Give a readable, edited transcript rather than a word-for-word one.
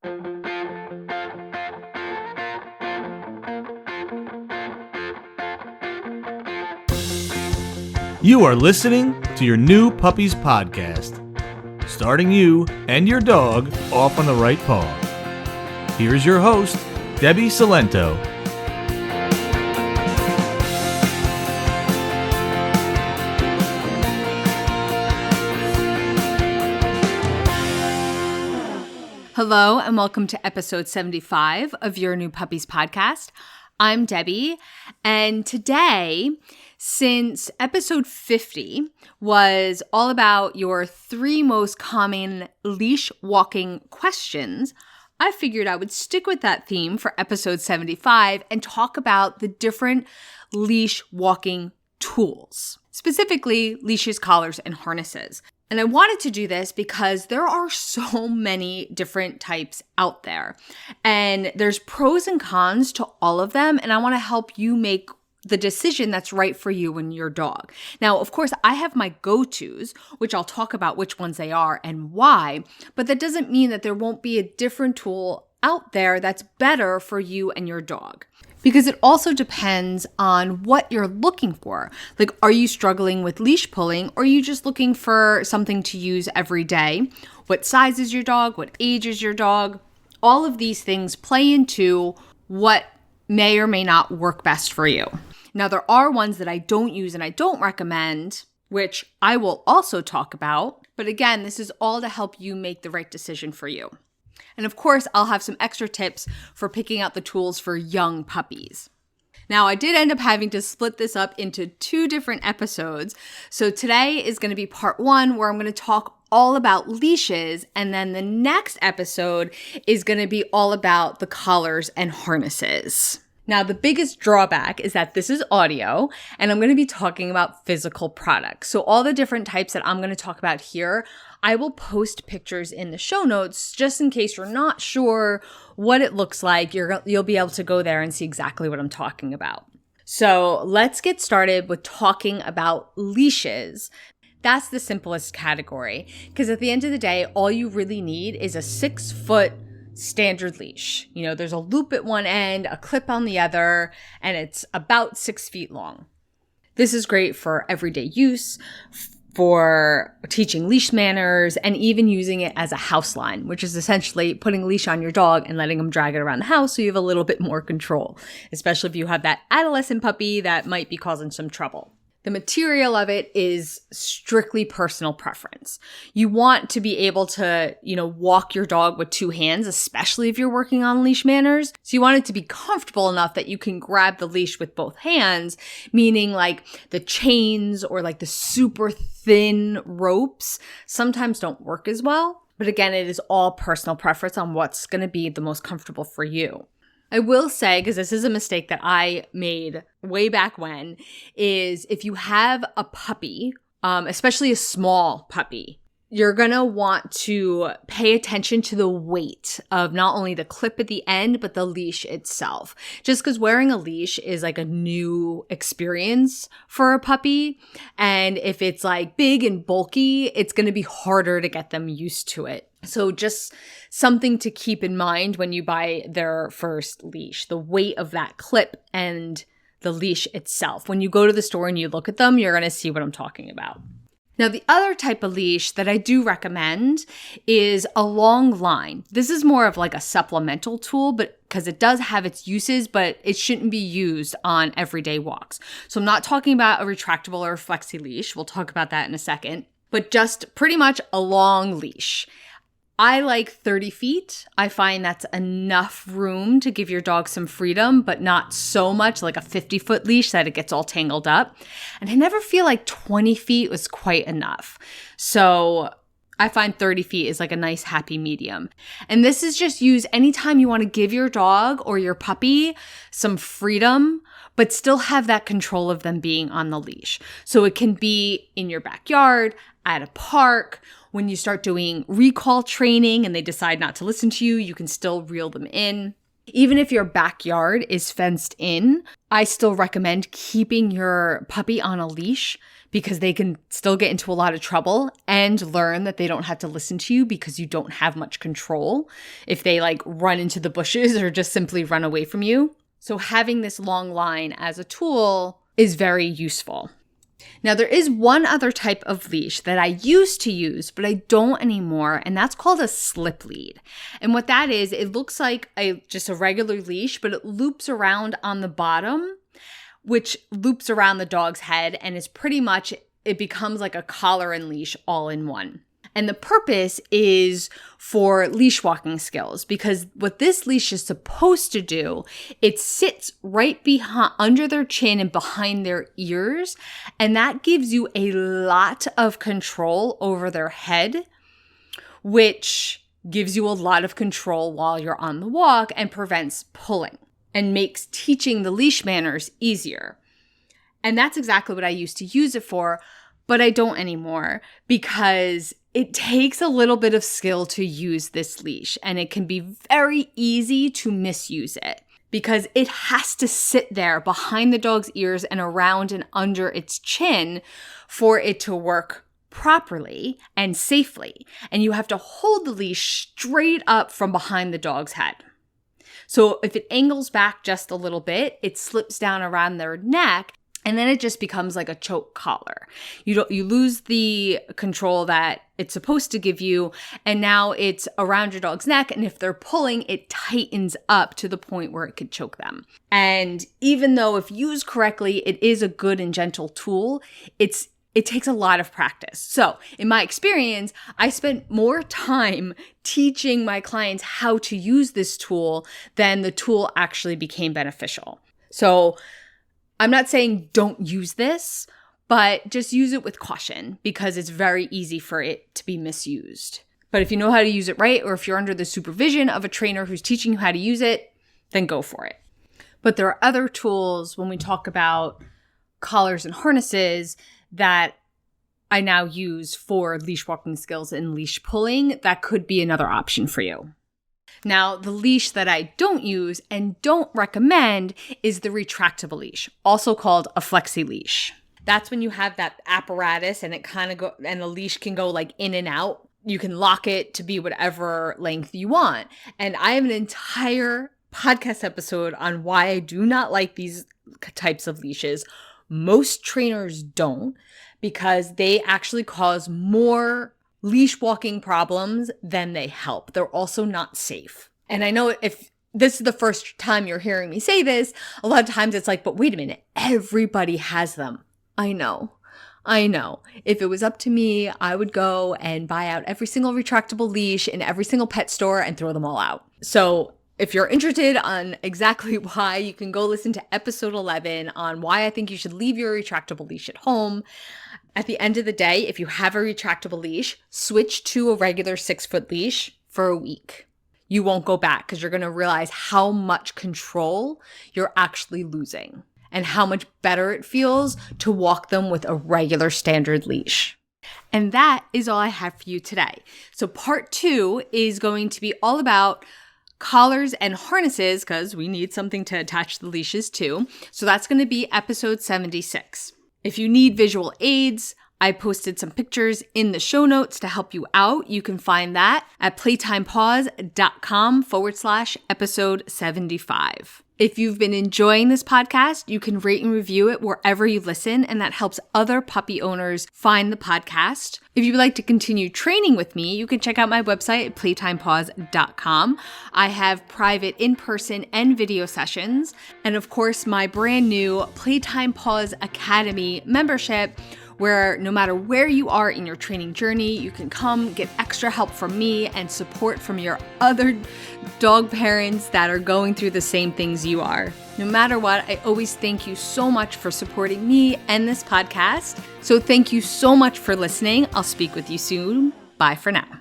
You are listening to your new Puppies podcast, starting you and your dog off on the right paw. Here's your host, Debbie Salento. Hello and welcome to episode 75 of your new Puppies podcast. I'm Debbie, and today, since episode 50 was all about your 3 most common leash walking questions, I figured I would stick with that theme for episode 75 and talk about the different leash walking tools, specifically leashes, collars, and harnesses. And I wanted to do this because there are so many different types out there, and there's pros and cons to all of them, and I want to help you make the decision that's right for you and your dog. Now, of course, I have my go-tos, which I'll talk about which ones they are and why, but that doesn't mean that there won't be a different tool out there that's better for you and your dog. Because it also depends on what you're looking for. Like, are you struggling with leash pulling, or are you just looking for something to use every day? What size is your dog? What age is your dog? All of these things play into what may or may not work best for you. Now, there are ones that I don't use and I don't recommend, which I will also talk about. But again, this is all to help you make the right decision for you. And of course, I'll have some extra tips for picking out the tools for young puppies. Now, I did end up having to split this up into 2 different episodes. So today is going to be part 1, where I'm going to talk all about leashes. And then the next episode is going to be all about the collars and harnesses. Now, the biggest drawback is that this is audio, and I'm going to be talking about physical products. So all the different types that I'm going to talk about here, I will post pictures in the show notes just in case you're not sure what it looks like. You'll be able to go there and see exactly what I'm talking about. So let's get started with talking about leashes. That's the simplest category, because at the end of the day, all you really need is a 6-foot standard leash. You know, there's a loop at one end, a clip on the other, and it's about 6 feet long. This is great for everyday use, for teaching leash manners, and even using it as a house line, which is essentially putting a leash on your dog and letting them drag it around the house so you have a little bit more control, especially if you have that adolescent puppy that might be causing some trouble. The material of it is strictly personal preference. You want to be able to, walk your dog with 2 hands, especially if you're working on leash manners. So you want it to be comfortable enough that you can grab the leash with both hands, meaning like the chains or like the super thin ropes sometimes don't work as well. But again, it is all personal preference on what's going to be the most comfortable for you. I will say, because this is a mistake that I made way back when, is if you have a puppy, especially a small puppy, you're going to want to pay attention to the weight of not only the clip at the end, but the leash itself. Just because wearing a leash is like a new experience for a puppy. And if it's like big and bulky, it's going to be harder to get them used to it. So just something to keep in mind when you buy their first leash, the weight of that clip and the leash itself. When you go to the store and you look at them, you're going to see what I'm talking about. Now, the other type of leash that I do recommend is a long line. This is more of like a supplemental tool, but because it does have its uses, but it shouldn't be used on everyday walks. So I'm not talking about a retractable or a flexi leash. We'll talk about that in a second, but just pretty much a long leash. I like 30 feet. I find that's enough room to give your dog some freedom, but not so much like a 50-foot leash that it gets all tangled up. And I never feel like 20 feet was quite enough. So I find 30 feet is like a nice happy medium. And this is just used anytime you want to give your dog or your puppy some freedom, but still have that control of them being on the leash. So it can be in your backyard, at a park. When you start doing recall training and they decide not to listen to you, you can still reel them in. Even if your backyard is fenced in, I still recommend keeping your puppy on a leash because they can still get into a lot of trouble and learn that they don't have to listen to you because you don't have much control if they like run into the bushes or just simply run away from you. So having this long line as a tool is very useful. Now, there is one other type of leash that I used to use, but I don't anymore, and that's called a slip lead. And what that is, it looks like just a regular leash, but it loops around on the bottom, which loops around the dog's head, and is pretty much, it becomes like a collar and leash all in one. And the purpose is for leash walking skills, because what this leash is supposed to do, it sits right behind, under their chin and behind their ears. And that gives you a lot of control over their head, which gives you a lot of control while you're on the walk and prevents pulling and makes teaching the leash manners easier. And that's exactly what I used to use it for, but I don't anymore because it takes a little bit of skill to use this leash, and it can be very easy to misuse it because it has to sit there behind the dog's ears and around and under its chin for it to work properly and safely. And you have to hold the leash straight up from behind the dog's head. So if it angles back just a little bit, it slips down around their neck, and then it just becomes like a choke collar. You lose the control that it's supposed to give you, and now it's around your dog's neck, and if they're pulling, it tightens up to the point where it could choke them. And even though if used correctly, it is a good and gentle tool, it takes a lot of practice. So in my experience, I spent more time teaching my clients how to use this tool than the tool actually became beneficial. So I'm not saying don't use this, but just use it with caution because it's very easy for it to be misused. But if you know how to use it right, or if you're under the supervision of a trainer who's teaching you how to use it, then go for it. But there are other tools when we talk about collars and harnesses that I now use for leash walking skills and leash pulling. That could be another option for you. Now, the leash that I don't use and don't recommend is the retractable leash, also called a Flexi Leash. That's when you have that apparatus and and the leash can go like in and out. You can lock it to be whatever length you want. And I have an entire podcast episode on why I do not like these types of leashes. Most trainers don't, because they actually cause more leash walking problems than they help. They're also not safe. And I know if this is the first time you're hearing me say this, a lot of times it's like, but wait a minute, everybody has them. I know. If it was up to me, I would go and buy out every single retractable leash in every single pet store and throw them all out. So if you're interested on exactly why, you can go listen to episode 11 on why I think you should leave your retractable leash at home. At the end of the day, if you have a retractable leash, switch to a regular 6-foot leash for a week. You won't go back because you're going to realize how much control you're actually losing and how much better it feels to walk them with a regular standard leash. And that is all I have for you today. So part 2 is going to be all about collars and harnesses because we need something to attach the leashes to. So that's going to be episode 76. If you need visual aids, I posted some pictures in the show notes to help you out. You can find that at playtimepaws.com/episode 75. If you've been enjoying this podcast, you can rate and review it wherever you listen, and that helps other puppy owners find the podcast. If you would like to continue training with me, you can check out my website at playtimepaws.com. I have private in-person and video sessions, and of course, my brand new Playtime Paws Academy membership, where no matter where you are in your training journey, you can come get extra help from me and support from your other dog parents that are going through the same things you are. No matter what, I always thank you so much for supporting me and this podcast. So thank you so much for listening. I'll speak with you soon. Bye for now.